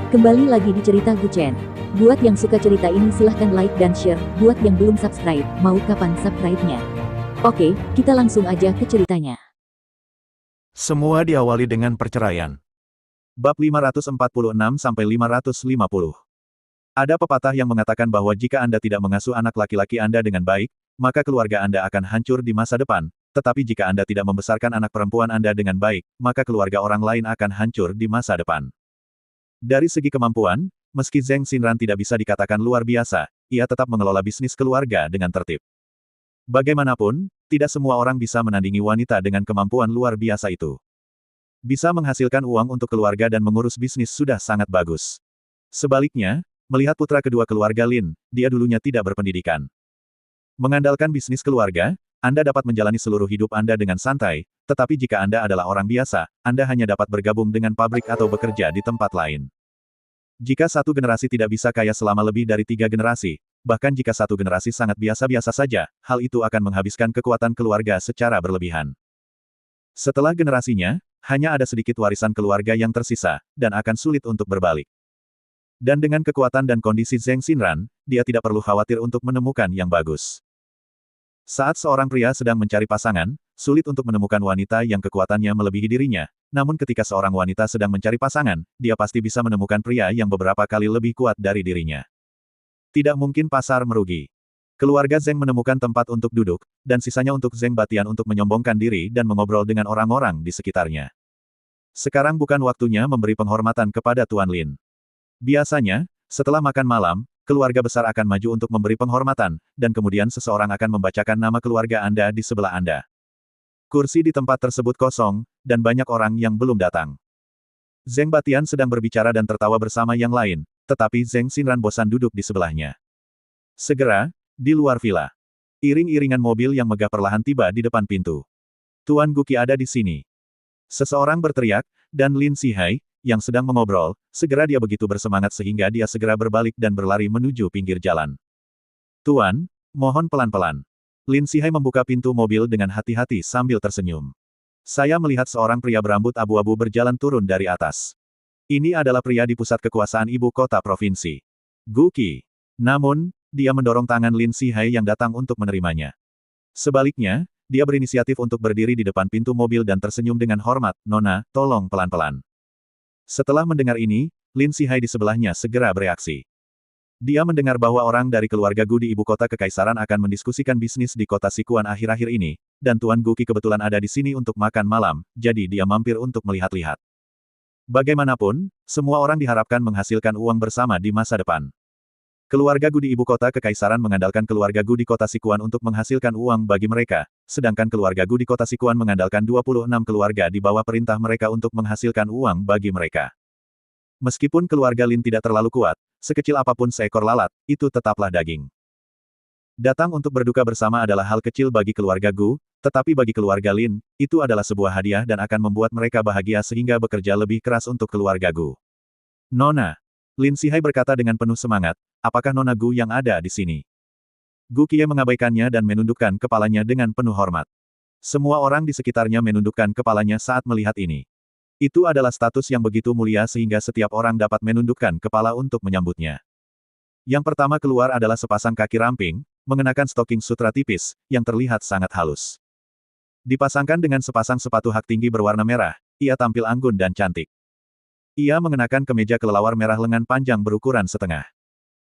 Kembali lagi di cerita Guchen. Buat yang suka cerita ini silahkan like dan share, buat yang belum subscribe, mau kapan subscribe-nya? Oke, kita langsung aja ke ceritanya. Semua diawali dengan perceraian. Bab 546-550. Ada pepatah yang mengatakan bahwa jika Anda tidak mengasuh anak laki-laki Anda dengan baik, maka keluarga Anda akan hancur di masa depan. Tetapi jika Anda tidak membesarkan anak perempuan Anda dengan baik, maka keluarga orang lain akan hancur di masa depan. Dari segi kemampuan, meski Zheng Xinran tidak bisa dikatakan luar biasa, ia tetap mengelola bisnis keluarga dengan tertib. Bagaimanapun, tidak semua orang bisa menandingi wanita dengan kemampuan luar biasa itu. Bisa menghasilkan uang untuk keluarga dan mengurus bisnis sudah sangat bagus. Sebaliknya, melihat putra kedua keluarga Lin, dia dulunya tidak berpendidikan. Mengandalkan bisnis keluarga, Anda dapat menjalani seluruh hidup Anda dengan santai, tetapi jika Anda adalah orang biasa, Anda hanya dapat bergabung dengan pabrik atau bekerja di tempat lain. Jika satu generasi tidak bisa kaya selama lebih dari 3 generasi, bahkan jika satu generasi sangat biasa-biasa saja, hal itu akan menghabiskan kekuatan keluarga secara berlebihan. Setelah generasinya, hanya ada sedikit warisan keluarga yang tersisa, dan akan sulit untuk berbalik. Dan dengan kekuatan dan kondisi Zheng Xinran, dia tidak perlu khawatir untuk menemukan yang bagus. Saat seorang pria sedang mencari pasangan, sulit untuk menemukan wanita yang kekuatannya melebihi dirinya, namun ketika seorang wanita sedang mencari pasangan, dia pasti bisa menemukan pria yang beberapa kali lebih kuat dari dirinya. Tidak mungkin pasar merugi. Keluarga Zheng menemukan tempat untuk duduk, dan sisanya untuk Zheng Batian untuk menyombongkan diri dan mengobrol dengan orang-orang di sekitarnya. Sekarang bukan waktunya memberi penghormatan kepada Tuan Lin. Biasanya, setelah makan malam, keluarga besar akan maju untuk memberi penghormatan, dan kemudian seseorang akan membacakan nama keluarga Anda di sebelah Anda. Kursi di tempat tersebut kosong, dan banyak orang yang belum datang. Zheng Batian sedang berbicara dan tertawa bersama yang lain, tetapi Zheng Xinran bosan duduk di sebelahnya. Segera, di luar villa, iring-iringan mobil yang megah perlahan tiba di depan pintu. Tuan Guqi ada di sini. Seseorang berteriak, dan Lin Sihai, yang sedang mengobrol, segera dia begitu bersemangat sehingga dia segera berbalik dan berlari menuju pinggir jalan. Tuan, mohon pelan-pelan. Lin Sihai membuka pintu mobil dengan hati-hati sambil tersenyum. Saya melihat seorang pria berambut abu-abu berjalan turun dari atas. Ini adalah pria di pusat kekuasaan ibu kota provinsi. Guqi. Namun, dia mendorong tangan Lin Sihai yang datang untuk menerimanya. Sebaliknya, dia berinisiatif untuk berdiri di depan pintu mobil dan tersenyum dengan hormat, Nona, tolong pelan-pelan. Setelah mendengar ini, Lin Sihai di sebelahnya segera bereaksi. Dia mendengar bahwa orang dari keluarga Gu di ibu kota kekaisaran akan mendiskusikan bisnis di kota Sichuan akhir-akhir ini, dan Tuan Guqi kebetulan ada di sini untuk makan malam, jadi dia mampir untuk melihat-lihat. Bagaimanapun, semua orang diharapkan menghasilkan uang bersama di masa depan. Keluarga Gu di ibu kota kekaisaran mengandalkan keluarga Gu di kota Sichuan untuk menghasilkan uang bagi mereka, sedangkan keluarga Gu di kota Sichuan mengandalkan 26 keluarga di bawah perintah mereka untuk menghasilkan uang bagi mereka. Meskipun keluarga Lin tidak terlalu kuat, sekecil apapun seekor lalat, itu tetaplah daging. Datang untuk berduka bersama adalah hal kecil bagi keluarga Gu, tetapi bagi keluarga Lin, itu adalah sebuah hadiah dan akan membuat mereka bahagia sehingga bekerja lebih keras untuk keluarga Gu. Nona. Lin Sihai berkata dengan penuh semangat, apakah Nona Gu yang ada di sini? Gu Qiye mengabaikannya dan menundukkan kepalanya dengan penuh hormat. Semua orang di sekitarnya menundukkan kepalanya saat melihat ini. Itu adalah status yang begitu mulia sehingga setiap orang dapat menundukkan kepala untuk menyambutnya. Yang pertama keluar adalah sepasang kaki ramping, mengenakan stoking sutra tipis, yang terlihat sangat halus. Dipasangkan dengan sepasang sepatu hak tinggi berwarna merah, ia tampil anggun dan cantik. Ia mengenakan kemeja kelelawar merah lengan panjang berukuran setengah.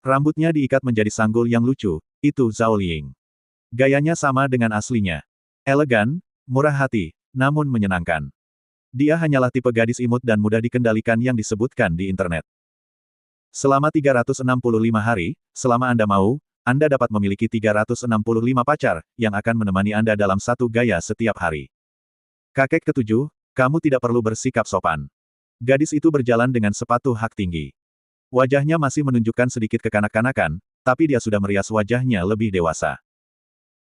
Rambutnya diikat menjadi sanggul yang lucu, itu Zhao Liying. Gayanya sama dengan aslinya. Elegan, murah hati, namun menyenangkan. Dia hanyalah tipe gadis imut dan mudah dikendalikan yang disebutkan di internet. Selama 365 hari, selama Anda mau, Anda dapat memiliki 365 pacar, yang akan menemani Anda dalam satu gaya setiap hari. Kakek ketujuh, kamu tidak perlu bersikap sopan. Gadis itu berjalan dengan sepatu hak tinggi. Wajahnya masih menunjukkan sedikit kekanak-kanakan, tapi dia sudah merias wajahnya lebih dewasa.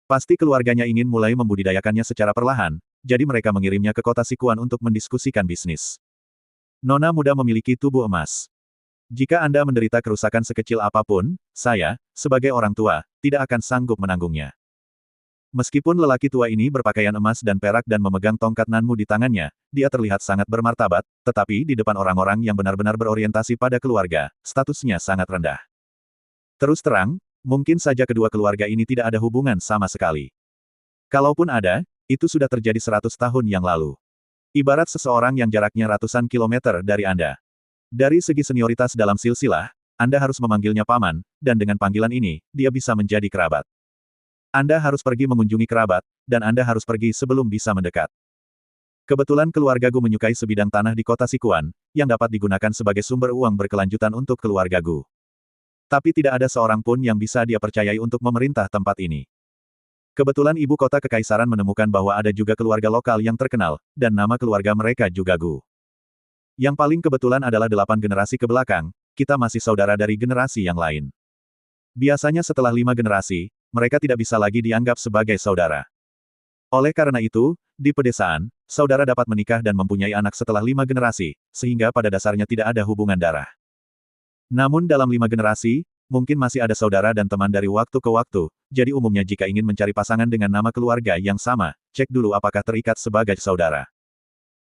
Pasti keluarganya ingin mulai membudidayakannya secara perlahan, jadi mereka mengirimnya ke kota Sichuan untuk mendiskusikan bisnis. Nona muda memiliki tubuh emas. Jika Anda menderita kerusakan sekecil apapun, saya, sebagai orang tua, tidak akan sanggup menanggungnya. Meskipun lelaki tua ini berpakaian emas dan perak dan memegang tongkat Nanmu di tangannya, dia terlihat sangat bermartabat, tetapi di depan orang-orang yang benar-benar berorientasi pada keluarga, statusnya sangat rendah. Terus terang, mungkin saja kedua keluarga ini tidak ada hubungan sama sekali. Kalaupun ada, itu sudah terjadi 100 tahun yang lalu. Ibarat seseorang yang jaraknya ratusan kilometer dari Anda. Dari segi senioritas dalam silsilah, Anda harus memanggilnya paman, dan dengan panggilan ini, dia bisa menjadi kerabat. Anda harus pergi mengunjungi kerabat, dan Anda harus pergi sebelum bisa mendekat. Kebetulan keluarga Gu menyukai sebidang tanah di kota Sichuan, yang dapat digunakan sebagai sumber uang berkelanjutan untuk keluarga Gu. Tapi tidak ada seorang pun yang bisa dia percayai untuk memerintah tempat ini. Kebetulan ibu kota kekaisaran menemukan bahwa ada juga keluarga lokal yang terkenal, dan nama keluarga mereka juga Gu. Yang paling kebetulan adalah 8 generasi ke belakang, kita masih saudara dari generasi yang lain. Biasanya setelah 5 generasi, mereka tidak bisa lagi dianggap sebagai saudara. Oleh karena itu, di pedesaan, saudara dapat menikah dan mempunyai anak setelah 5 generasi, sehingga pada dasarnya tidak ada hubungan darah. Namun dalam 5 generasi, mungkin masih ada saudara dan teman dari waktu ke waktu, jadi umumnya jika ingin mencari pasangan dengan nama keluarga yang sama, cek dulu apakah terikat sebagai saudara.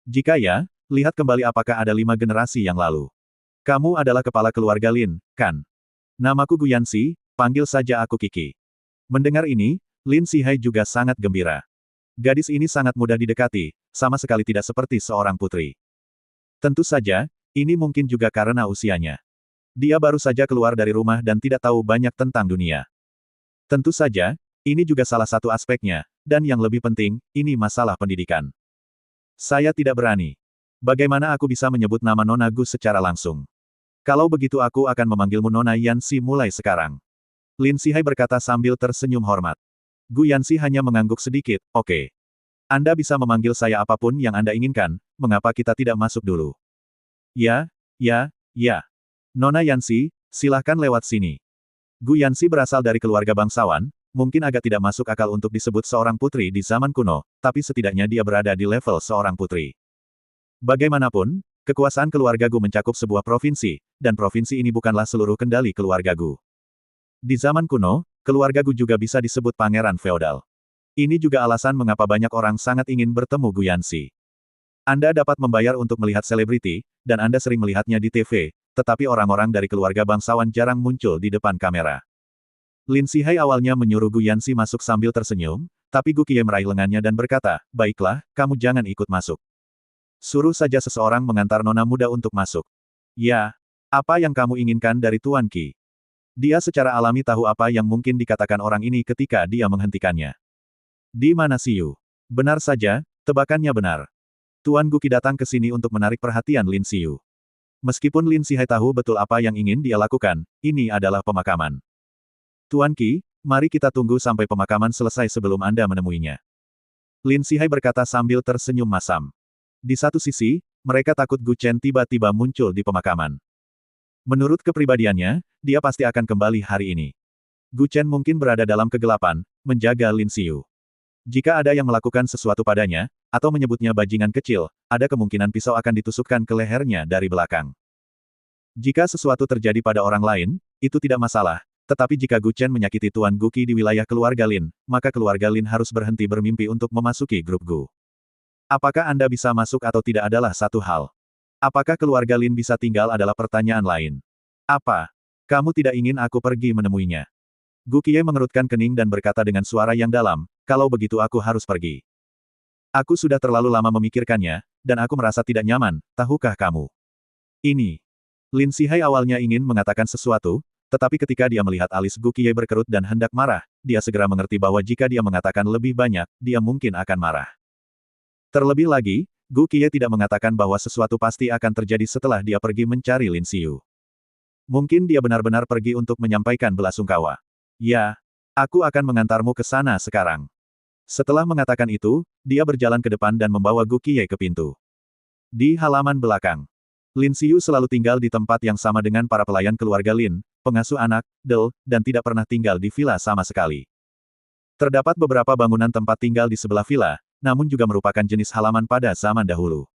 Jika ya, lihat kembali apakah ada 5 generasi yang lalu. Kamu adalah kepala keluarga Lin, kan? Namaku Gu Yanxi, panggil saja aku Kiki. Mendengar ini, Lin Sihai juga sangat gembira. Gadis ini sangat mudah didekati, sama sekali tidak seperti seorang putri. Tentu saja, ini mungkin juga karena usianya. Dia baru saja keluar dari rumah dan tidak tahu banyak tentang dunia. Tentu saja, ini juga salah satu aspeknya, dan yang lebih penting, ini masalah pendidikan. Saya tidak berani. Bagaimana aku bisa menyebut nama Nona Gu secara langsung? Kalau begitu aku akan memanggilmu Nona Yanxi mulai sekarang. Lin Sihai berkata sambil tersenyum hormat. Gu Yanxi hanya mengangguk sedikit, oke. Anda bisa memanggil saya apapun yang Anda inginkan, mengapa kita tidak masuk dulu? Ya. Nona Yanxi, silahkan lewat sini. Gu Yanxi berasal dari keluarga bangsawan, mungkin agak tidak masuk akal untuk disebut seorang putri di zaman kuno, tapi setidaknya dia berada di level seorang putri. Bagaimanapun, kekuasaan keluarga Gu mencakup sebuah provinsi, dan provinsi ini bukanlah seluruh kendali keluarga Gu. Di zaman kuno, keluarga Gu juga bisa disebut pangeran feodal. Ini juga alasan mengapa banyak orang sangat ingin bertemu Gu Yanxi. Anda dapat membayar untuk melihat selebriti, dan Anda sering melihatnya di TV, tetapi orang-orang dari keluarga bangsawan jarang muncul di depan kamera. Lin Sihai awalnya menyuruh Gu Yanxi masuk sambil tersenyum, tapi Gu Qiye meraih lengannya dan berkata, baiklah, kamu jangan ikut masuk. Suruh saja seseorang mengantar nona muda untuk masuk. Ya, apa yang kamu inginkan dari Tuan Qi? Dia secara alami tahu apa yang mungkin dikatakan orang ini ketika dia menghentikannya. Di mana Siyu? Benar saja, tebakannya benar. Tuan Gu Qi datang ke sini untuk menarik perhatian Lin Siyu. Meskipun Lin Sihai tahu betul apa yang ingin dia lakukan, ini adalah pemakaman. Tuan Qi, mari kita tunggu sampai pemakaman selesai sebelum Anda menemuinya. Lin Sihai berkata sambil tersenyum masam. Di satu sisi, mereka takut Gu Chen tiba-tiba muncul di pemakaman. Menurut kepribadiannya, dia pasti akan kembali hari ini. Gu Chen mungkin berada dalam kegelapan, menjaga Lin Siyu. Jika ada yang melakukan sesuatu padanya, atau menyebutnya bajingan kecil, ada kemungkinan pisau akan ditusukkan ke lehernya dari belakang. Jika sesuatu terjadi pada orang lain, itu tidak masalah, tetapi jika Gu Chen menyakiti Tuan Gu Qi di wilayah keluarga Lin, maka keluarga Lin harus berhenti bermimpi untuk memasuki grup Gu. Apakah Anda bisa masuk atau tidak adalah satu hal. Apakah keluarga Lin bisa tinggal adalah pertanyaan lain. Apa? Kamu tidak ingin aku pergi menemuinya? Gu Qiye mengerutkan kening dan berkata dengan suara yang dalam, kalau begitu aku harus pergi. Aku sudah terlalu lama memikirkannya, dan aku merasa tidak nyaman, tahukah kamu? Ini. Lin Sihai awalnya ingin mengatakan sesuatu, tetapi ketika dia melihat alis Gu Qiye berkerut dan hendak marah, dia segera mengerti bahwa jika dia mengatakan lebih banyak, dia mungkin akan marah. Terlebih lagi, Gu Qiye tidak mengatakan bahwa sesuatu pasti akan terjadi setelah dia pergi mencari Lin Siyu. Mungkin dia benar-benar pergi untuk menyampaikan belasungkawa. Ya, aku akan mengantarmu ke sana sekarang. Setelah mengatakan itu, dia berjalan ke depan dan membawa Gu Qiye ke pintu. Di halaman belakang, Lin Siyu selalu tinggal di tempat yang sama dengan para pelayan keluarga Lin, pengasuh anak, Del, dan tidak pernah tinggal di villa sama sekali. Terdapat beberapa bangunan tempat tinggal di sebelah villa, namun juga merupakan jenis halaman pada zaman dahulu.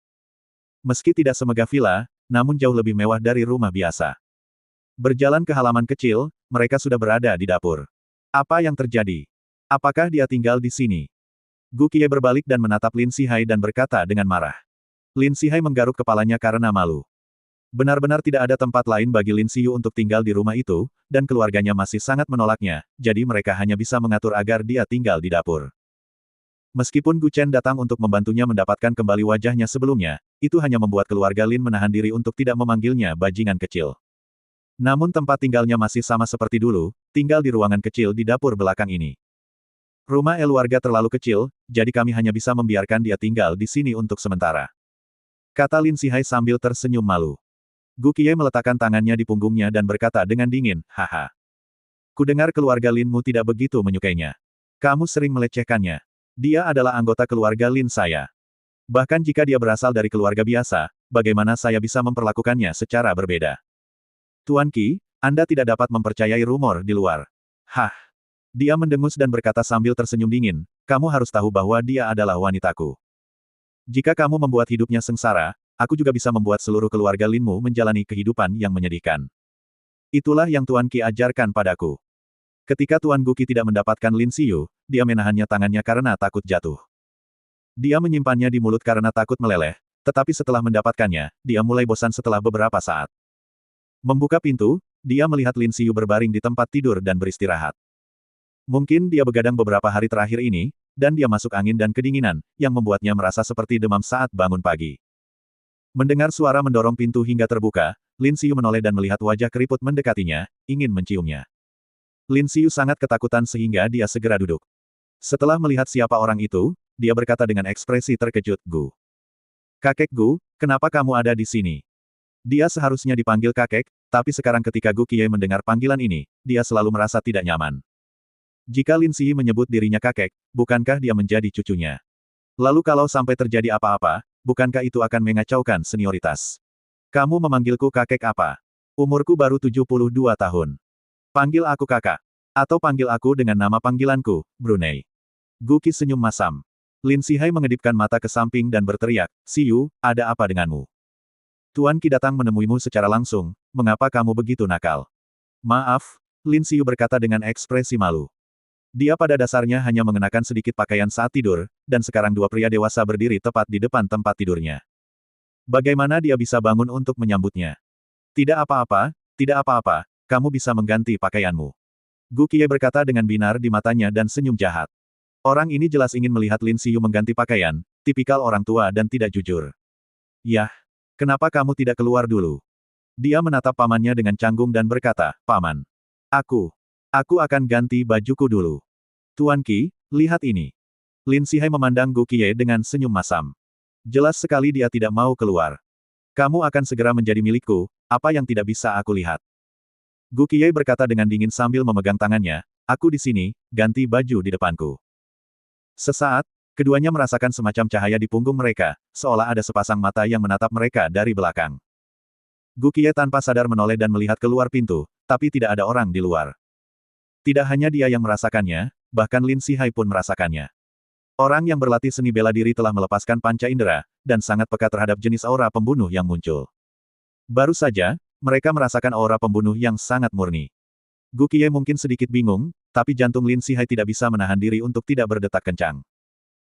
Meski tidak semegah villa, namun jauh lebih mewah dari rumah biasa. Berjalan ke halaman kecil, mereka sudah berada di dapur. Apa yang terjadi? Apakah dia tinggal di sini? Gu Qiye berbalik dan menatap Lin Sihai dan berkata dengan marah. Lin Sihai menggaruk kepalanya karena malu. Benar-benar tidak ada tempat lain bagi Lin Xiyu untuk tinggal di rumah itu, dan keluarganya masih sangat menolaknya, jadi mereka hanya bisa mengatur agar dia tinggal di dapur. Meskipun Gu Chen datang untuk membantunya mendapatkan kembali wajahnya sebelumnya, itu hanya membuat keluarga Lin menahan diri untuk tidak memanggilnya bajingan kecil. Namun tempat tinggalnya masih sama seperti dulu, tinggal di ruangan kecil di dapur belakang ini. Rumah keluarga terlalu kecil, jadi kami hanya bisa membiarkan dia tinggal di sini untuk sementara. Kata Lin Sihai sambil tersenyum malu. Gu Qiye meletakkan tangannya di punggungnya dan berkata dengan dingin, haha. Kudengar keluarga Linmu tidak begitu menyukainya. Kamu sering melecehkannya. Dia adalah anggota keluarga Lin saya. Bahkan jika dia berasal dari keluarga biasa, bagaimana saya bisa memperlakukannya secara berbeda? Tuan Qi, Anda tidak dapat mempercayai rumor di luar. Hah. Dia mendengus dan berkata sambil tersenyum dingin, kamu harus tahu bahwa dia adalah wanitaku. Jika kamu membuat hidupnya sengsara, aku juga bisa membuat seluruh keluarga Linmu menjalani kehidupan yang menyedihkan. Itulah yang Tuan Qi ajarkan padaku. Ketika Tuan Gu Qi tidak mendapatkan Lin Xiyu, dia menahannya tangannya karena takut jatuh. Dia menyimpannya di mulut karena takut meleleh, tetapi setelah mendapatkannya, dia mulai bosan setelah beberapa saat. Membuka pintu, dia melihat Lin Xiyu berbaring di tempat tidur dan beristirahat. Mungkin dia begadang beberapa hari terakhir ini, dan dia masuk angin dan kedinginan, yang membuatnya merasa seperti demam saat bangun pagi. Mendengar suara mendorong pintu hingga terbuka, Lin Xiyu menoleh dan melihat wajah keriput mendekatinya, ingin menciumnya. Lin Xiyu sangat ketakutan sehingga dia segera duduk. Setelah melihat siapa orang itu, dia berkata dengan ekspresi terkejut, Gu. Kakek Gu, kenapa kamu ada di sini? Dia seharusnya dipanggil kakek, tapi sekarang ketika Gu Qiye mendengar panggilan ini, dia selalu merasa tidak nyaman. Jika Lin Xiyu menyebut dirinya kakek, bukankah dia menjadi cucunya? Lalu kalau sampai terjadi apa-apa, bukankah itu akan mengacaukan senioritas? Kamu memanggilku kakek apa? Umurku baru 72 tahun. Panggil aku kakak. Atau panggil aku dengan nama panggilanku, Brunei. Gu Qi senyum masam. Lin Sihai mengedipkan mata ke samping dan berteriak, Xiyu, ada apa denganmu? Tuan Qi datang menemuimu secara langsung, mengapa kamu begitu nakal? Maaf, Lin Xiyu berkata dengan ekspresi malu. Dia pada dasarnya hanya mengenakan sedikit pakaian saat tidur, dan sekarang dua pria dewasa berdiri tepat di depan tempat tidurnya. Bagaimana dia bisa bangun untuk menyambutnya? Tidak apa-apa, kamu bisa mengganti pakaianmu. Gu Qiye berkata dengan binar di matanya dan senyum jahat. Orang ini jelas ingin melihat Lin Xiyu mengganti pakaian, tipikal orang tua dan tidak jujur. Yah, kenapa kamu tidak keluar dulu? Dia menatap pamannya dengan canggung dan berkata, Paman. Aku akan ganti bajuku dulu. Tuan Qi, lihat ini. Lin Sihai memandang Gu Qiye dengan senyum masam. Jelas sekali dia tidak mau keluar. Kamu akan segera menjadi milikku, apa yang tidak bisa aku lihat. Gu Qiye berkata dengan dingin sambil memegang tangannya, aku di sini, ganti baju di depanku. Sesaat, keduanya merasakan semacam cahaya di punggung mereka, seolah ada sepasang mata yang menatap mereka dari belakang. Gu Qiye tanpa sadar menoleh dan melihat keluar pintu, tapi tidak ada orang di luar. Tidak hanya dia yang merasakannya, bahkan Lin Sihai pun merasakannya. Orang yang berlatih seni bela diri telah melepaskan panca indera, dan sangat peka terhadap jenis aura pembunuh yang muncul. Baru saja, mereka merasakan aura pembunuh yang sangat murni. Gu Qiye mungkin sedikit bingung, tapi jantung Lin Sihai tidak bisa menahan diri untuk tidak berdetak kencang.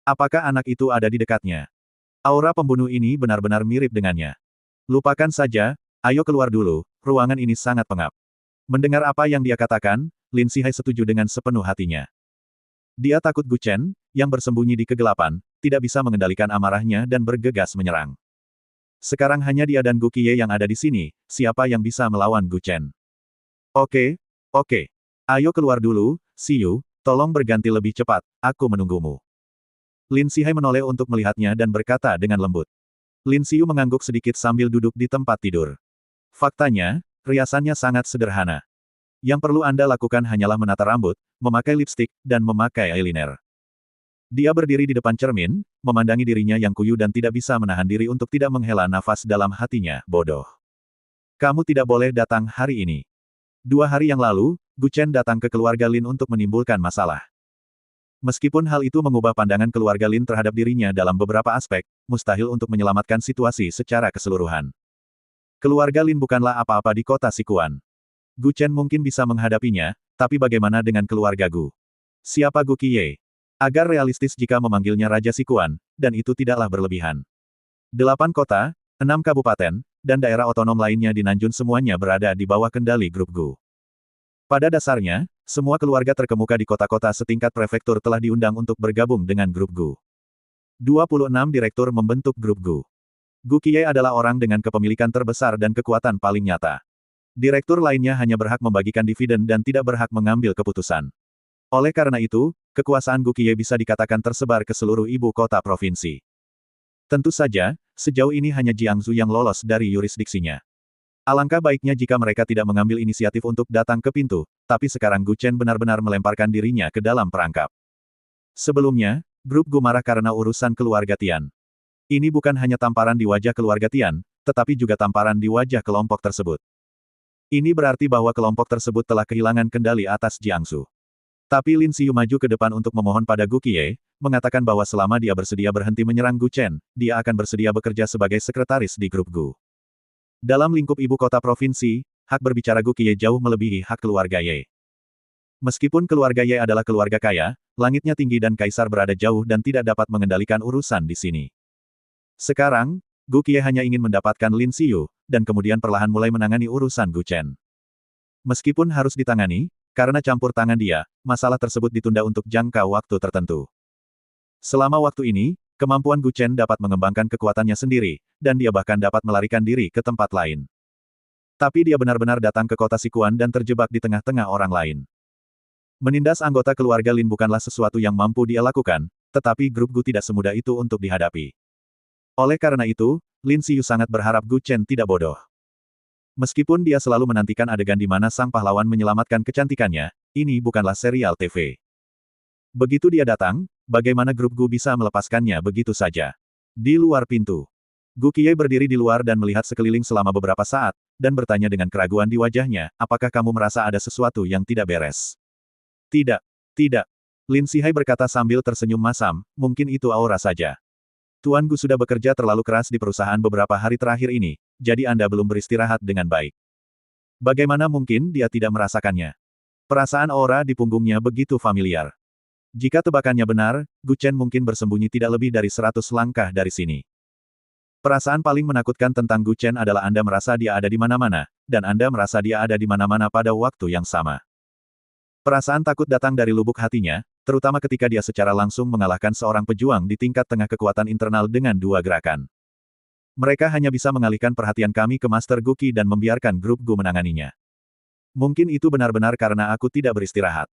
Apakah anak itu ada di dekatnya? Aura pembunuh ini benar-benar mirip dengannya. Lupakan saja, ayo keluar dulu, ruangan ini sangat pengap. Mendengar apa yang dia katakan, Lin Sihai setuju dengan sepenuh hatinya. Dia takut Gu Chen, yang bersembunyi di kegelapan, tidak bisa mengendalikan amarahnya dan bergegas menyerang. Sekarang hanya dia dan Gu Qiye yang ada di sini, siapa yang bisa melawan Gu Chen? Oke. Ayo keluar dulu, Xiyu, tolong berganti lebih cepat, aku menunggumu. Lin Sihai menoleh untuk melihatnya dan berkata dengan lembut. Lin Xiyu mengangguk sedikit sambil duduk di tempat tidur. Faktanya, riasannya sangat sederhana. Yang perlu Anda lakukan hanyalah menata rambut, memakai lipstik, dan memakai eyeliner. Dia berdiri di depan cermin, memandangi dirinya yang kuyu dan tidak bisa menahan diri untuk tidak menghela nafas dalam hatinya, bodoh. Kamu tidak boleh datang hari ini. 2 hari yang lalu, Gu Chen datang ke keluarga Lin untuk menimbulkan masalah. Meskipun hal itu mengubah pandangan keluarga Lin terhadap dirinya dalam beberapa aspek, mustahil untuk menyelamatkan situasi secara keseluruhan. Keluarga Lin bukanlah apa-apa di kota Sichuan. Gu Chen mungkin bisa menghadapinya, tapi bagaimana dengan keluarga Gu? Siapa Gu Qiye? Agar realistis jika memanggilnya Raja Sikuan, dan itu tidaklah berlebihan. 8 kota, 6 kabupaten, dan daerah otonom lainnya di Nanjun semuanya berada di bawah kendali grup Gu. Pada dasarnya, semua keluarga terkemuka di kota-kota setingkat prefektur telah diundang untuk bergabung dengan grup Gu. 26 direktur membentuk grup Gu. Gu Qiye adalah orang dengan kepemilikan terbesar dan kekuatan paling nyata. Direktur lainnya hanya berhak membagikan dividen dan tidak berhak mengambil keputusan. Oleh karena itu, kekuasaan Gu Qiye bisa dikatakan tersebar ke seluruh ibu kota provinsi. Tentu saja, sejauh ini hanya Jiangsu yang lolos dari yurisdiksinya. Alangkah baiknya jika mereka tidak mengambil inisiatif untuk datang ke pintu, tapi sekarang Gu Chen benar-benar melemparkan dirinya ke dalam perangkap. Sebelumnya, grup Gu marah karena urusan keluarga Tian. Ini bukan hanya tamparan di wajah keluarga Tian, tetapi juga tamparan di wajah kelompok tersebut. Ini berarti bahwa kelompok tersebut telah kehilangan kendali atas Jiangsu. Tapi Lin Xiyu maju ke depan untuk memohon pada Gu Qiye, mengatakan bahwa selama dia bersedia berhenti menyerang Gu Chen, dia akan bersedia bekerja sebagai sekretaris di grup Gu. Dalam lingkup ibu kota provinsi, hak berbicara Gu Qiye jauh melebihi hak keluarga Ye. Meskipun keluarga Ye adalah keluarga kaya, langitnya tinggi dan kaisar berada jauh dan tidak dapat mengendalikan urusan di sini. Sekarang, Gu Qiye hanya ingin mendapatkan Lin Xiyu, dan kemudian perlahan mulai menangani urusan Gu Chen. Meskipun harus ditangani, karena campur tangan dia, masalah tersebut ditunda untuk jangka waktu tertentu. Selama waktu ini, kemampuan Gu Chen dapat mengembangkan kekuatannya sendiri, dan dia bahkan dapat melarikan diri ke tempat lain. Tapi dia benar-benar datang ke kota Sikuan dan terjebak di tengah-tengah orang lain. Menindas anggota keluarga Lin bukanlah sesuatu yang mampu dia lakukan, tetapi grup Gu tidak semudah itu untuk dihadapi. Oleh karena itu, Lin Xiyu sangat berharap Gu Chen tidak bodoh. Meskipun dia selalu menantikan adegan di mana sang pahlawan menyelamatkan kecantikannya, ini bukanlah serial TV. Begitu dia datang, bagaimana grup Gu bisa melepaskannya begitu saja? Di luar pintu, Gu Qiye berdiri di luar dan melihat sekeliling selama beberapa saat, dan bertanya dengan keraguan di wajahnya, apakah kamu merasa ada sesuatu yang tidak beres? Tidak, tidak. Lin Sihai berkata sambil tersenyum masam, mungkin itu aura saja. Tuan Gu sudah bekerja terlalu keras di perusahaan beberapa hari terakhir ini, jadi Anda belum beristirahat dengan baik. Bagaimana mungkin dia tidak merasakannya? Perasaan aura di punggungnya begitu familiar. Jika tebakannya benar, Gu Chen mungkin bersembunyi tidak lebih dari 100 langkah dari sini. Perasaan paling menakutkan tentang Gu Chen adalah Anda merasa dia ada di mana-mana, dan Anda merasa dia ada di mana-mana pada waktu yang sama. Perasaan takut datang dari lubuk hatinya, terutama ketika dia secara langsung mengalahkan seorang pejuang di tingkat tengah kekuatan internal dengan 2 gerakan. Mereka hanya bisa mengalihkan perhatian kami ke Master Gu Qi dan membiarkan grup Gu menanganinya. Mungkin itu benar-benar karena aku tidak beristirahat.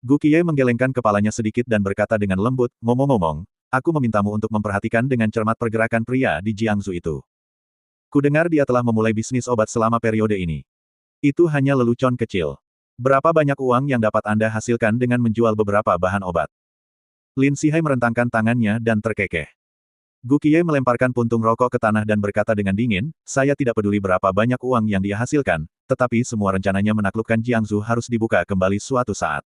Gu Qiye menggelengkan kepalanya sedikit dan berkata dengan lembut, ngomong-ngomong, aku memintamu untuk memperhatikan dengan cermat pergerakan pria di Jiangsu itu. Kudengar dia telah memulai bisnis obat selama periode ini. Itu hanya lelucon kecil. Berapa banyak uang yang dapat Anda hasilkan dengan menjual beberapa bahan obat? Lin Sihai merentangkan tangannya dan terkekeh. Gu Qiye melemparkan puntung rokok ke tanah dan berkata dengan dingin, saya tidak peduli berapa banyak uang yang dia hasilkan, tetapi semua rencananya menaklukkan Jiangsu harus dibuka kembali suatu saat.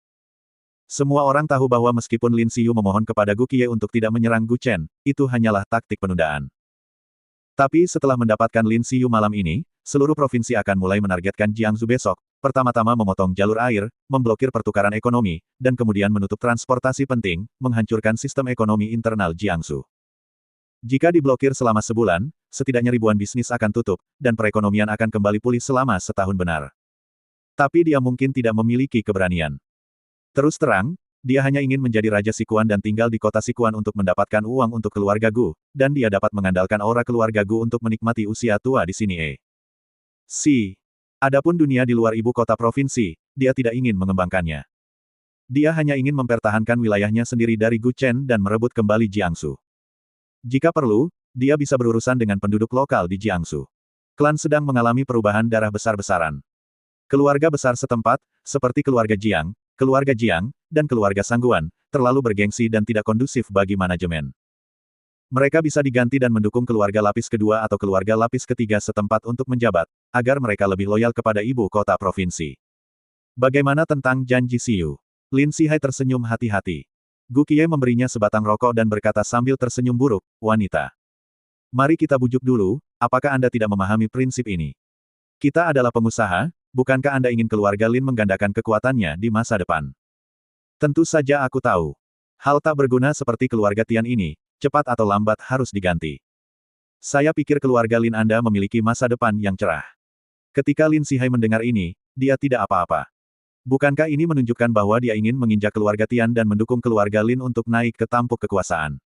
Semua orang tahu bahwa meskipun Lin Xiyu memohon kepada Gu Qiye untuk tidak menyerang Gu Chen, itu hanyalah taktik penundaan. Tapi setelah mendapatkan Lin Xiyu malam ini, seluruh provinsi akan mulai menargetkan Jiangsu besok, pertama-tama memotong jalur air, memblokir pertukaran ekonomi, dan kemudian menutup transportasi penting, menghancurkan sistem ekonomi internal Jiangsu. Jika diblokir selama sebulan, setidaknya ribuan bisnis akan tutup, dan perekonomian akan kembali pulih selama setahun benar. Tapi dia mungkin tidak memiliki keberanian. Terus terang, dia hanya ingin menjadi Raja Sikuan dan tinggal di kota Sikuan untuk mendapatkan uang untuk keluarga Gu, dan dia dapat mengandalkan aura keluarga Gu untuk menikmati usia tua di sini. Adapun dunia di luar ibu kota provinsi, dia tidak ingin mengembangkannya. Dia hanya ingin mempertahankan wilayahnya sendiri dari Gu Chen dan merebut kembali Jiangsu. Jika perlu, dia bisa berurusan dengan penduduk lokal di Jiangsu. Klan sedang mengalami perubahan darah besar-besaran. Keluarga besar setempat, seperti keluarga Jiang, dan keluarga Sangguan, terlalu bergengsi dan tidak kondusif bagi manajemen. Mereka bisa diganti dan mendukung keluarga lapis kedua atau keluarga lapis ketiga setempat untuk menjabat, agar mereka lebih loyal kepada ibu kota provinsi. Bagaimana tentang janji Xiyu? Lin Sihai tersenyum hati-hati. Gu Qiye memberinya sebatang rokok dan berkata sambil tersenyum buruk, wanita. Mari kita bujuk dulu, apakah Anda tidak memahami prinsip ini? Kita adalah pengusaha, bukankah Anda ingin keluarga Lin menggandakan kekuatannya di masa depan? Tentu saja aku tahu. Hal tak berguna seperti keluarga Tian ini, cepat atau lambat harus diganti. Saya pikir keluarga Lin Anda memiliki masa depan yang cerah. Ketika Lin Sihai mendengar ini, dia tidak apa-apa. Bukankah ini menunjukkan bahwa dia ingin menginjak keluarga Tian dan mendukung keluarga Lin untuk naik ke tampuk kekuasaan?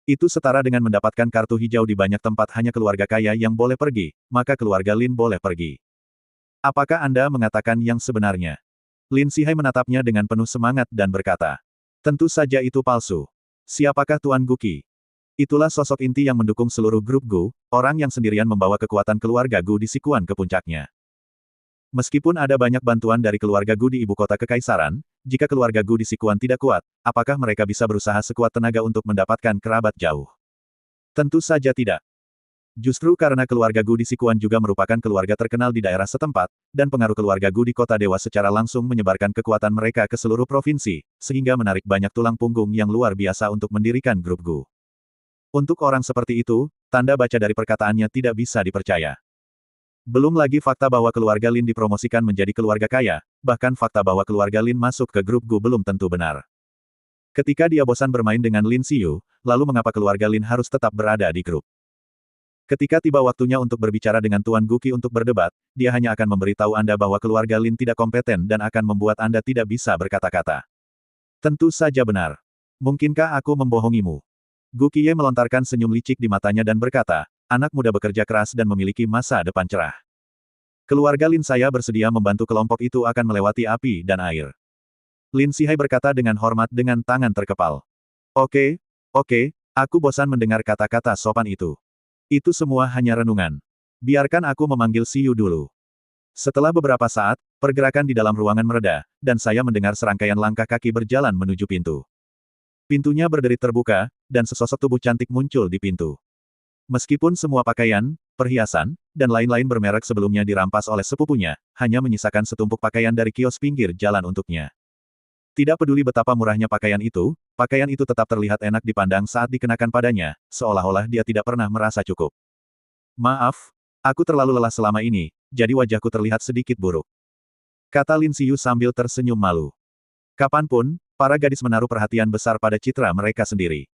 Itu setara dengan mendapatkan kartu hijau di banyak tempat hanya keluarga kaya yang boleh pergi, maka keluarga Lin boleh pergi. Apakah Anda mengatakan yang sebenarnya? Lin Sihai menatapnya dengan penuh semangat dan berkata, tentu saja itu palsu. Siapakah Tuan Guqi? Itulah sosok inti yang mendukung seluruh grup Gu, orang yang sendirian membawa kekuatan keluarga Gu di Sikuan ke puncaknya. Meskipun ada banyak bantuan dari keluarga Gu di ibu kota kekaisaran, jika keluarga Gu di Sikuan tidak kuat, apakah mereka bisa berusaha sekuat tenaga untuk mendapatkan kerabat jauh? Tentu saja tidak. Justru karena keluarga Gu di Sikuan juga merupakan keluarga terkenal di daerah setempat, dan pengaruh keluarga Gu di kota dewa secara langsung menyebarkan kekuatan mereka ke seluruh provinsi, sehingga menarik banyak tulang punggung yang luar biasa untuk mendirikan grup Gu. Untuk orang seperti itu, tanda baca dari perkataannya tidak bisa dipercaya. Belum lagi fakta bahwa keluarga Lin dipromosikan menjadi keluarga kaya, bahkan fakta bahwa keluarga Lin masuk ke grup Gu belum tentu benar. Ketika dia bosan bermain dengan Lin Xiyu, lalu mengapa keluarga Lin harus tetap berada di grup? Ketika tiba waktunya untuk berbicara dengan Tuan Guqi untuk berdebat, dia hanya akan memberitahu Anda bahwa keluarga Lin tidak kompeten dan akan membuat Anda tidak bisa berkata-kata. Tentu saja benar. Mungkinkah aku membohongimu? Guqi Ye melontarkan senyum licik di matanya dan berkata, anak muda bekerja keras dan memiliki masa depan cerah. Keluarga Lin saya bersedia membantu kelompok itu akan melewati api dan air. Lin Sihai berkata dengan hormat dengan tangan terkepal. Oke, aku bosan mendengar kata-kata sopan itu. Itu semua hanya renungan. Biarkan aku memanggil Xiyu dulu. Setelah beberapa saat, pergerakan di dalam ruangan mereda, dan saya mendengar serangkaian langkah kaki berjalan menuju pintu. Pintunya berderit terbuka, dan sesosok tubuh cantik muncul di pintu. Meskipun semua pakaian, perhiasan, dan lain-lain bermerek sebelumnya dirampas oleh sepupunya, hanya menyisakan setumpuk pakaian dari kios pinggir jalan untuknya. Tidak peduli betapa murahnya pakaian itu tetap terlihat enak dipandang saat dikenakan padanya, seolah-olah dia tidak pernah merasa cukup. Maaf, aku terlalu lelah selama ini, jadi wajahku terlihat sedikit buruk. Kata Lin Xiyu sambil tersenyum malu. Kapanpun, para gadis menaruh perhatian besar pada citra mereka sendiri.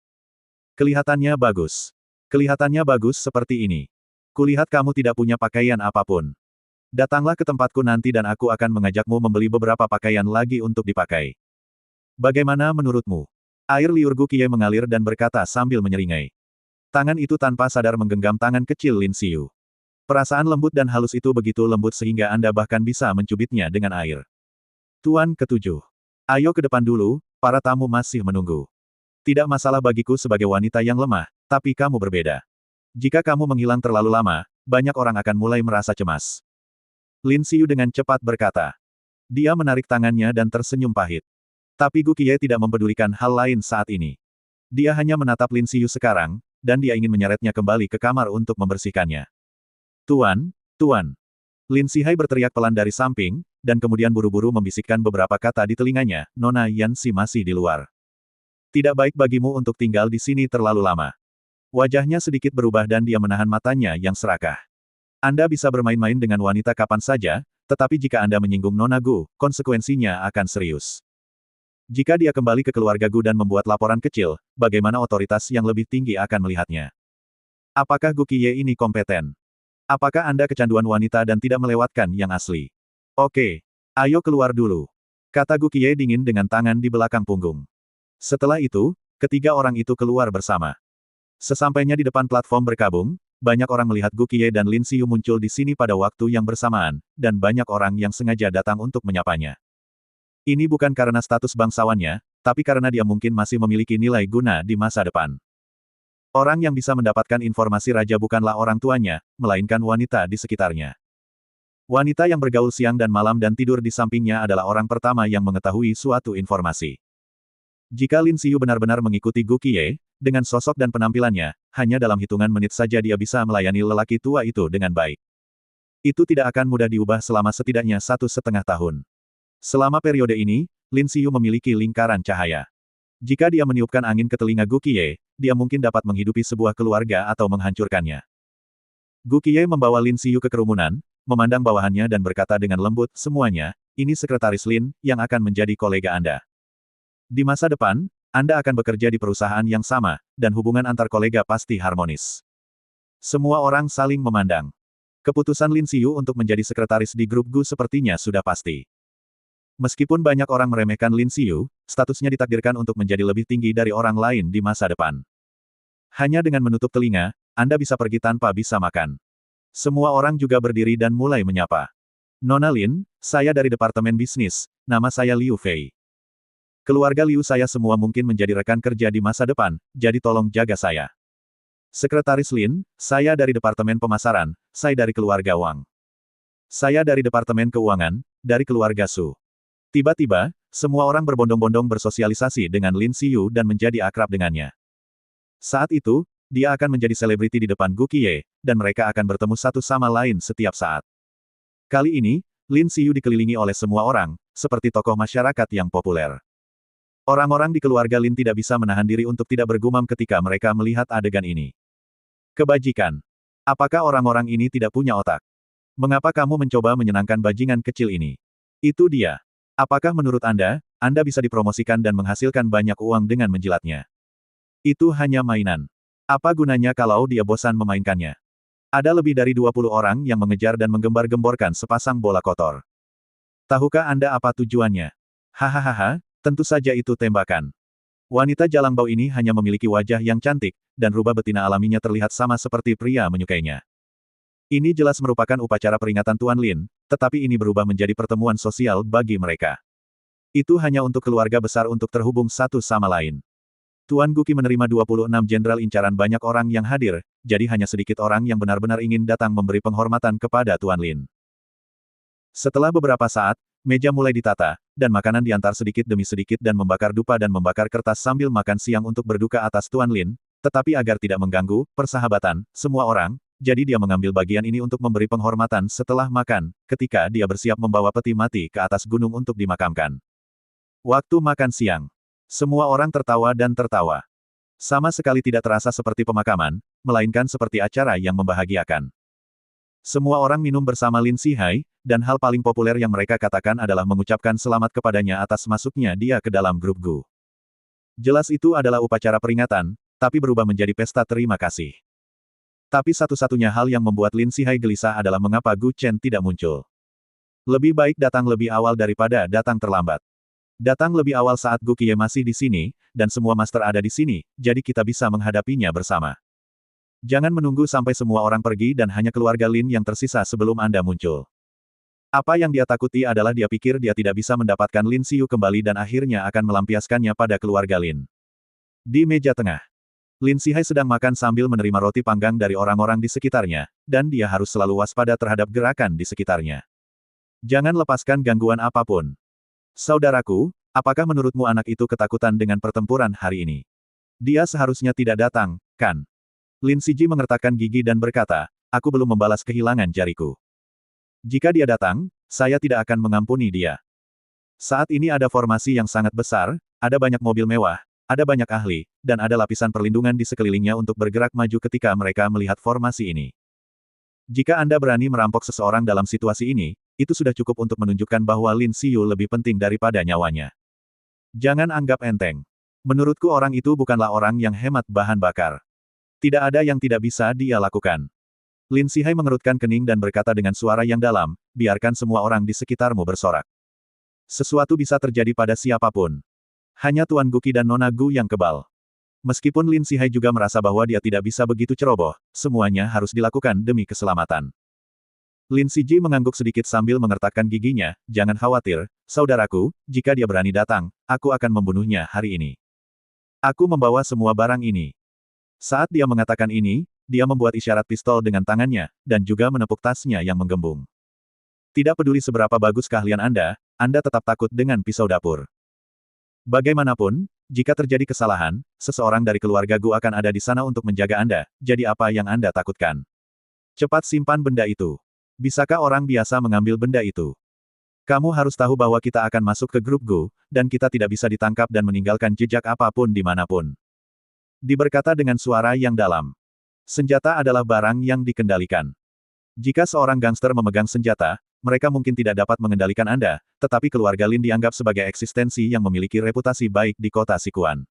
Kelihatannya bagus seperti ini. Kulihat kamu tidak punya pakaian apapun. Datanglah ke tempatku nanti dan aku akan mengajakmu membeli beberapa pakaian lagi untuk dipakai. Bagaimana menurutmu? Air liur Guqi Ye mengalir dan berkata sambil menyeringai. Tangan itu tanpa sadar menggenggam tangan kecil Lin Xiyu. Perasaan lembut dan halus itu begitu lembut sehingga Anda bahkan bisa mencubitnya dengan air. Tuan ketujuh. Ayo ke depan dulu, para tamu masih menunggu. Tidak masalah bagiku sebagai wanita yang lemah, tapi kamu berbeda. Jika kamu menghilang terlalu lama, banyak orang akan mulai merasa cemas. Lin Xiyu dengan cepat berkata. Dia menarik tangannya dan tersenyum pahit. Tapi Guqi Ye tidak mempedulikan hal lain saat ini. Dia hanya menatap Lin Xiyu sekarang, dan dia ingin menyeretnya kembali ke kamar untuk membersihkannya. Tuan. Lin Sihai berteriak pelan dari samping, dan kemudian buru-buru membisikkan beberapa kata di telinganya, Nona Yanxi masih di luar. Tidak baik bagimu untuk tinggal di sini terlalu lama. Wajahnya sedikit berubah dan dia menahan matanya yang serakah. Anda bisa bermain-main dengan wanita kapan saja, tetapi jika Anda menyinggung Nona Gu, konsekuensinya akan serius. Jika dia kembali ke keluarga Gu dan membuat laporan kecil, bagaimana otoritas yang lebih tinggi akan melihatnya? Apakah Guqi Ye ini kompeten? Apakah Anda kecanduan wanita dan tidak melewatkan yang asli? Oke, ayo keluar dulu. Kata Guqi Ye dingin dengan tangan di belakang punggung. Setelah itu, ketiga orang itu keluar bersama. Sesampainya di depan platform berkabung, banyak orang melihat Guqi Ye dan Lin Xiyu muncul di sini pada waktu yang bersamaan, dan banyak orang yang sengaja datang untuk menyapanya. Ini bukan karena status bangsawannya, tapi karena dia mungkin masih memiliki nilai guna di masa depan. Orang yang bisa mendapatkan informasi raja bukanlah orang tuanya, melainkan wanita di sekitarnya. Wanita yang bergaul siang dan malam dan tidur di sampingnya adalah orang pertama yang mengetahui suatu informasi. Jika Lin Xiyu benar-benar mengikuti Guqi Ye, dengan sosok dan penampilannya, hanya dalam hitungan menit saja dia bisa melayani lelaki tua itu dengan baik. Itu tidak akan mudah diubah selama setidaknya 1,5 tahun. Selama periode ini, Lin Xiyu memiliki lingkaran cahaya. Jika dia meniupkan angin ke telinga Guqi Ye, dia mungkin dapat menghidupi sebuah keluarga atau menghancurkannya. Guqi Ye membawa Lin Xiyu ke kerumunan, memandang bawahannya dan berkata dengan lembut, semuanya, ini Sekretaris Lin, yang akan menjadi kolega Anda. Di masa depan, Anda akan bekerja di perusahaan yang sama, dan hubungan antar kolega pasti harmonis. Semua orang saling memandang. Keputusan Lin Xiyu untuk menjadi sekretaris di grup Gu sepertinya sudah pasti. Meskipun banyak orang meremehkan Lin Xiyu, statusnya ditakdirkan untuk menjadi lebih tinggi dari orang lain di masa depan. Hanya dengan menutup telinga, Anda bisa pergi tanpa bisa makan. Semua orang juga berdiri dan mulai menyapa. Nona Lin, saya dari Departemen Bisnis, nama saya Liu Fei. Keluarga Liu saya semua mungkin menjadi rekan kerja di masa depan, jadi tolong jaga saya. Sekretaris Lin, saya dari Departemen Pemasaran, saya dari keluarga Wang. Saya dari Departemen Keuangan, dari keluarga Su. Tiba-tiba, semua orang berbondong-bondong bersosialisasi dengan Lin Xiyu dan menjadi akrab dengannya. Saat itu, dia akan menjadi selebriti di depan Gu Qiye, dan mereka akan bertemu satu sama lain setiap saat. Kali ini, Lin Xiyu dikelilingi oleh semua orang, seperti tokoh masyarakat yang populer. Orang-orang di keluarga Lin tidak bisa menahan diri untuk tidak bergumam ketika mereka melihat adegan ini. Kebajikan. Apakah orang-orang ini tidak punya otak? Mengapa kamu mencoba menyenangkan bajingan kecil ini? Itu dia. Apakah menurut Anda bisa dipromosikan dan menghasilkan banyak uang dengan menjilatnya? Itu hanya mainan. Apa gunanya kalau dia bosan memainkannya? Ada lebih dari 20 orang yang mengejar dan menggembar-gemborkan sepasang bola kotor. Tahukah Anda apa tujuannya? Hahaha. Tentu saja itu tembakan. Wanita jalang bau ini hanya memiliki wajah yang cantik, dan rubah betina alaminya terlihat sama seperti pria menyukainya. Ini jelas merupakan upacara peringatan Tuan Lin, tetapi ini berubah menjadi pertemuan sosial bagi mereka. Itu hanya untuk keluarga besar untuk terhubung satu sama lain. Tuan Guqi menerima 26 jenderal incaran banyak orang yang hadir, jadi hanya sedikit orang yang benar-benar ingin datang memberi penghormatan kepada Tuan Lin. Setelah beberapa saat, meja mulai ditata, dan makanan diantar sedikit demi sedikit dan membakar dupa dan membakar kertas sambil makan siang untuk berduka atas Tuan Lin, tetapi agar tidak mengganggu persahabatan semua orang, jadi dia mengambil bagian ini untuk memberi penghormatan setelah makan, ketika dia bersiap membawa peti mati ke atas gunung untuk dimakamkan. Waktu makan siang. Semua orang tertawa dan tertawa. Sama sekali tidak terasa seperti pemakaman, melainkan seperti acara yang membahagiakan. Semua orang minum bersama Lin Sihai, dan hal paling populer yang mereka katakan adalah mengucapkan selamat kepadanya atas masuknya dia ke dalam grup Gu. Jelas itu adalah upacara peringatan, tapi berubah menjadi pesta terima kasih. Tapi satu-satunya hal yang membuat Lin Sihai gelisah adalah mengapa Gu Chen tidak muncul. Lebih baik datang lebih awal daripada datang terlambat. Datang lebih awal saat Gu Qiye masih di sini, dan semua master ada di sini, jadi kita bisa menghadapinya bersama. Jangan menunggu sampai semua orang pergi dan hanya keluarga Lin yang tersisa sebelum Anda muncul. Apa yang dia takuti adalah dia pikir dia tidak bisa mendapatkan Lin Xiyu kembali dan akhirnya akan melampiaskannya pada keluarga Lin. Di meja tengah, Lin Sihai sedang makan sambil menerima roti panggang dari orang-orang di sekitarnya, dan dia harus selalu waspada terhadap gerakan di sekitarnya. Jangan lepaskan gangguan apapun. Saudaraku, apakah menurutmu anak itu ketakutan dengan pertempuran hari ini? Dia seharusnya tidak datang, kan? Lin Siji mengertakkan gigi dan berkata, aku belum membalas kehilangan jariku. Jika dia datang, saya tidak akan mengampuni dia. Saat ini ada formasi yang sangat besar, ada banyak mobil mewah, ada banyak ahli, dan ada lapisan perlindungan di sekelilingnya untuk bergerak maju ketika mereka melihat formasi ini. Jika Anda berani merampok seseorang dalam situasi ini, itu sudah cukup untuk menunjukkan bahwa Lin Xiyu lebih penting daripada nyawanya. Jangan anggap enteng. Menurutku orang itu bukanlah orang yang hemat bahan bakar. Tidak ada yang tidak bisa dia lakukan. Lin Sihai mengerutkan kening dan berkata dengan suara yang dalam, biarkan semua orang di sekitarmu bersorak. Sesuatu bisa terjadi pada siapapun. Hanya Tuan Guqi dan Nona Gu yang kebal. Meskipun Lin Sihai juga merasa bahwa dia tidak bisa begitu ceroboh, semuanya harus dilakukan demi keselamatan. Lin Siji mengangguk sedikit sambil mengertakkan giginya, jangan khawatir, saudaraku, jika dia berani datang, aku akan membunuhnya hari ini. Aku membawa semua barang ini. Saat dia mengatakan ini, dia membuat isyarat pistol dengan tangannya, dan juga menepuk tasnya yang menggembung. Tidak peduli seberapa bagus keahlian Anda tetap takut dengan pisau dapur. Bagaimanapun, jika terjadi kesalahan, seseorang dari keluarga Gu akan ada di sana untuk menjaga Anda, jadi apa yang Anda takutkan? Cepat simpan benda itu. Bisakah orang biasa mengambil benda itu? Kamu harus tahu bahwa kita akan masuk ke grup Gu, dan kita tidak bisa ditangkap dan meninggalkan jejak apapun dimanapun. Diberkata dengan suara yang dalam. Senjata adalah barang yang dikendalikan. Jika seorang gangster memegang senjata, mereka mungkin tidak dapat mengendalikan Anda, tetapi keluarga Lin dianggap sebagai eksistensi yang memiliki reputasi baik di kota Sichuan.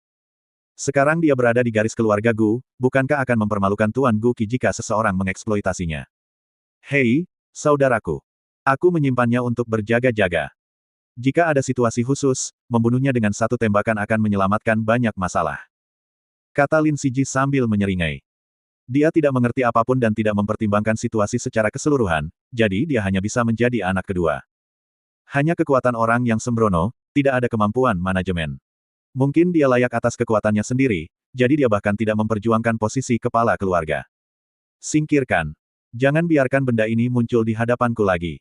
Sekarang dia berada di garis keluarga Gu, bukankah akan mempermalukan Tuan Gu Qi jika seseorang mengeksploitasinya? Hei, saudaraku. Aku menyimpannya untuk berjaga-jaga. Jika ada situasi khusus, membunuhnya dengan satu tembakan akan menyelamatkan banyak masalah. Kata Lin Siji sambil menyeringai. Dia tidak mengerti apapun dan tidak mempertimbangkan situasi secara keseluruhan, jadi dia hanya bisa menjadi anak kedua. Hanya kekuatan orang yang sembrono, tidak ada kemampuan manajemen. Mungkin dia layak atas kekuatannya sendiri, jadi dia bahkan tidak memperjuangkan posisi kepala keluarga. Singkirkan. Jangan biarkan benda ini muncul di hadapanku lagi.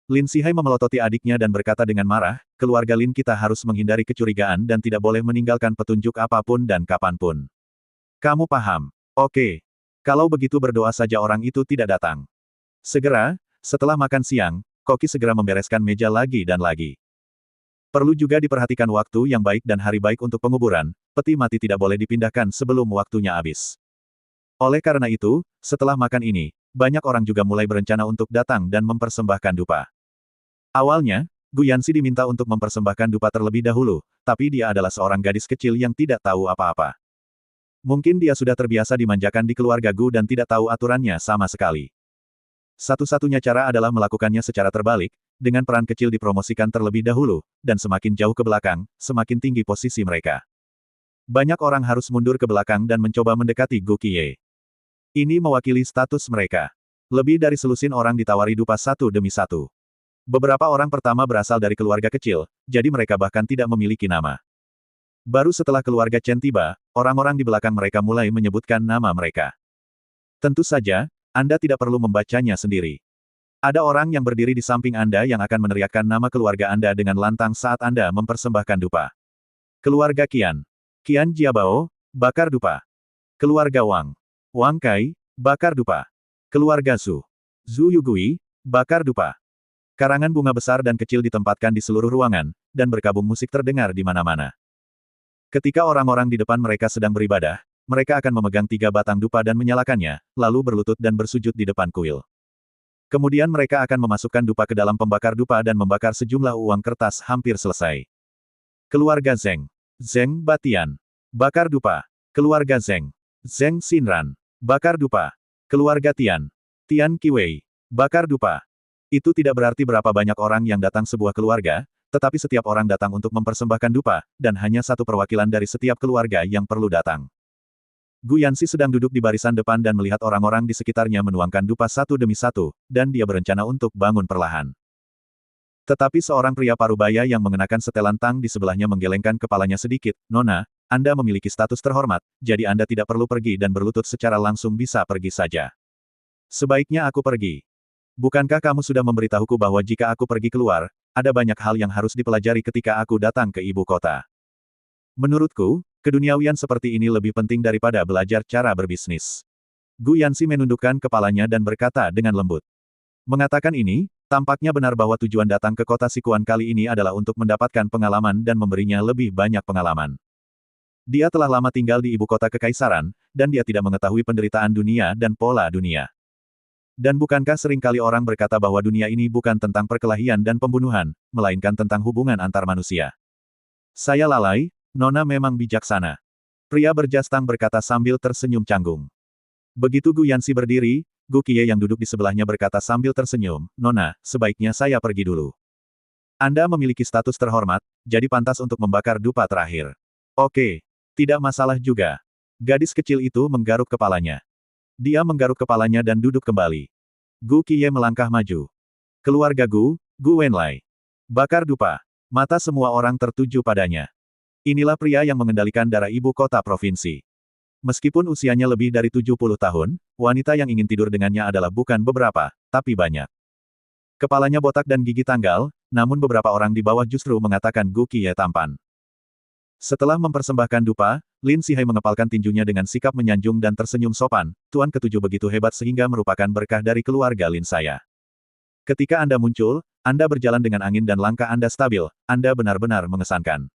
Lin Sihai memelototi adiknya dan berkata dengan marah, keluarga Lin kita harus menghindari kecurigaan dan tidak boleh meninggalkan petunjuk apapun dan kapanpun. Kamu paham? Oke. Kalau begitu berdoa saja orang itu tidak datang. Segera, setelah makan siang, Koki segera membereskan meja lagi dan lagi. Perlu juga diperhatikan waktu yang baik dan hari baik untuk penguburan, peti mati tidak boleh dipindahkan sebelum waktunya habis. Oleh karena itu, setelah makan ini, banyak orang juga mulai berencana untuk datang dan mempersembahkan dupa. Awalnya, Gu Yanxi diminta untuk mempersembahkan dupa terlebih dahulu, tapi dia adalah seorang gadis kecil yang tidak tahu apa-apa. Mungkin dia sudah terbiasa dimanjakan di keluarga Gu dan tidak tahu aturannya sama sekali. Satu-satunya cara adalah melakukannya secara terbalik, dengan peran kecil dipromosikan terlebih dahulu, dan semakin jauh ke belakang, semakin tinggi posisi mereka. Banyak orang harus mundur ke belakang dan mencoba mendekati Gu Qiye. Ini mewakili status mereka. Lebih dari selusin orang ditawari dupa satu demi satu. Beberapa orang pertama berasal dari keluarga kecil, jadi mereka bahkan tidak memiliki nama. Baru setelah keluarga Chen tiba, orang-orang di belakang mereka mulai menyebutkan nama mereka. Tentu saja, Anda tidak perlu membacanya sendiri. Ada orang yang berdiri di samping Anda yang akan meneriakkan nama keluarga Anda dengan lantang saat Anda mempersembahkan dupa. Keluarga Qian. Qian Jiabao, bakar dupa. Keluarga Wang. Wang Kai, bakar dupa. Keluarga Zhu. Zhu Yugui, bakar dupa. Karangan bunga besar dan kecil ditempatkan di seluruh ruangan, dan berkabung musik terdengar di mana-mana. Ketika orang-orang di depan mereka sedang beribadah, mereka akan memegang 3 batang dupa dan menyalakannya, lalu berlutut dan bersujud di depan kuil. Kemudian mereka akan memasukkan dupa ke dalam pembakar dupa dan membakar sejumlah uang kertas hampir selesai. Keluarga Zeng. Zeng Batian. Bakar dupa. Keluarga Zeng. Zeng Xinran. Bakar dupa. Keluarga Tian. Tian Qiwei. Bakar dupa. Itu tidak berarti berapa banyak orang yang datang sebuah keluarga, tetapi setiap orang datang untuk mempersembahkan dupa, dan hanya satu perwakilan dari setiap keluarga yang perlu datang. Gu Yanxi sedang duduk di barisan depan dan melihat orang-orang di sekitarnya menuangkan dupa satu demi satu, dan dia berencana untuk bangun perlahan. Tetapi seorang pria parubaya yang mengenakan setelan tang di sebelahnya menggelengkan kepalanya sedikit, Nona, Anda memiliki status terhormat, jadi Anda tidak perlu pergi dan berlutut secara langsung bisa pergi saja. Sebaiknya aku pergi. Bukankah kamu sudah memberitahuku bahwa jika aku pergi keluar, ada banyak hal yang harus dipelajari ketika aku datang ke ibu kota? Menurutku, keduniawian seperti ini lebih penting daripada belajar cara berbisnis. Gu Yanxi menundukkan kepalanya dan berkata dengan lembut. Mengatakan ini, tampaknya benar bahwa tujuan datang ke kota Sichuan kali ini adalah untuk mendapatkan pengalaman dan memberinya lebih banyak pengalaman. Dia telah lama tinggal di ibu kota kekaisaran, dan dia tidak mengetahui penderitaan dunia dan pola dunia. Dan bukankah seringkali orang berkata bahwa dunia ini bukan tentang perkelahian dan pembunuhan, melainkan tentang hubungan antar manusia? Saya lalai, Nona memang bijaksana. Pria berjas tang berkata sambil tersenyum canggung. Begitu Gu Yanxi berdiri, Gu Qiye yang duduk di sebelahnya berkata sambil tersenyum, Nona, sebaiknya saya pergi dulu. Anda memiliki status terhormat, jadi pantas untuk membakar dupa terakhir. Oke, tidak masalah juga. Gadis kecil itu menggaruk kepalanya. Dia menggaruk kepalanya dan duduk kembali. Gu Qiye melangkah maju. Keluarga Gu, Gu Wenlai. Bakar dupa. Mata semua orang tertuju padanya. Inilah pria yang mengendalikan darah ibu kota provinsi. Meskipun usianya lebih dari 70 tahun, wanita yang ingin tidur dengannya adalah bukan beberapa, tapi banyak. Kepalanya botak dan gigi tanggal, namun beberapa orang di bawah justru mengatakan Gu Qiye tampan. Setelah mempersembahkan dupa, Lin Sihai mengepalkan tinjunya dengan sikap menyanjung dan tersenyum sopan, Tuan Ketujuh begitu hebat sehingga merupakan berkah dari keluarga Lin saya. Ketika Anda muncul, Anda berjalan dengan angin dan langkah Anda stabil, Anda benar-benar mengesankan.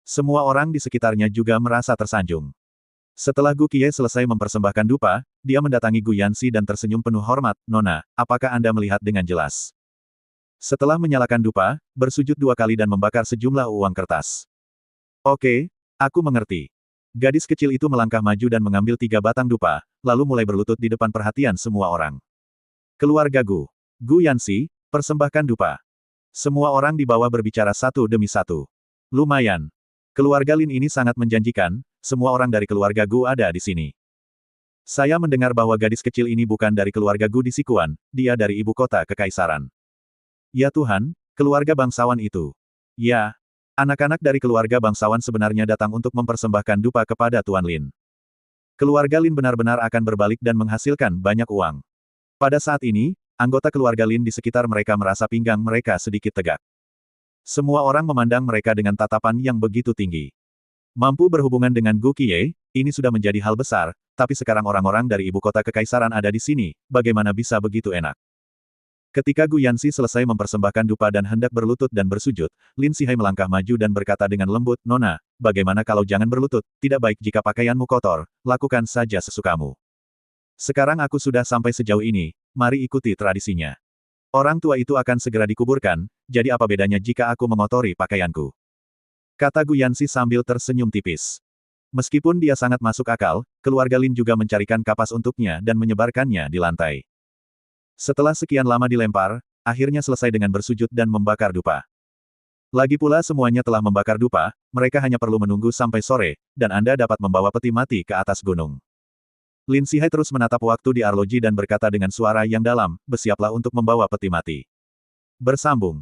Semua orang di sekitarnya juga merasa tersanjung. Setelah Gu Qiye selesai mempersembahkan dupa, dia mendatangi Gu Yanxi dan tersenyum penuh hormat, Nona, apakah Anda melihat dengan jelas? Setelah menyalakan dupa, bersujud 2 kali dan membakar sejumlah uang kertas. Oke, aku mengerti. Gadis kecil itu melangkah maju dan mengambil 3 batang dupa, lalu mulai berlutut di depan perhatian semua orang. Keluarga Gu. Gu Yanxi, persembahkan dupa. Semua orang di bawah berbicara satu demi satu. Lumayan. Keluarga Lin ini sangat menjanjikan, semua orang dari keluarga Gu ada di sini. Saya mendengar bahwa gadis kecil ini bukan dari keluarga Gu di Sichuan, dia dari ibu kota kekaisaran. Ya Tuhan, keluarga bangsawan itu. Ya, anak-anak dari keluarga bangsawan sebenarnya datang untuk mempersembahkan dupa kepada Tuan Lin. Keluarga Lin benar-benar akan berbalik dan menghasilkan banyak uang. Pada saat ini, anggota keluarga Lin di sekitar mereka merasa pinggang mereka sedikit tegak. Semua orang memandang mereka dengan tatapan yang begitu tinggi. Mampu berhubungan dengan Gu Qiye, ini sudah menjadi hal besar, tapi sekarang orang-orang dari ibu kota kekaisaran ada di sini, bagaimana bisa begitu enak? Ketika Gu Yanxi selesai mempersembahkan dupa dan hendak berlutut dan bersujud, Lin Sihai melangkah maju dan berkata dengan lembut, "Nona, bagaimana kalau jangan berlutut, tidak baik jika pakaianmu kotor, lakukan saja sesukamu. Sekarang aku sudah sampai sejauh ini, mari ikuti tradisinya. Orang tua itu akan segera dikuburkan, jadi apa bedanya jika aku mengotori pakaianku?" Kata Gu Yanxi sambil tersenyum tipis. Meskipun dia sangat masuk akal, keluarga Lin juga mencarikan kapas untuknya dan menyebarkannya di lantai. Setelah sekian lama dilempar, akhirnya selesai dengan bersujud dan membakar dupa. Lagi pula semuanya telah membakar dupa, mereka hanya perlu menunggu sampai sore, dan Anda dapat membawa peti mati ke atas gunung. Lin Sihai terus menatap waktu di arloji dan berkata dengan suara yang dalam, "Bersiaplah untuk membawa peti mati." Bersambung.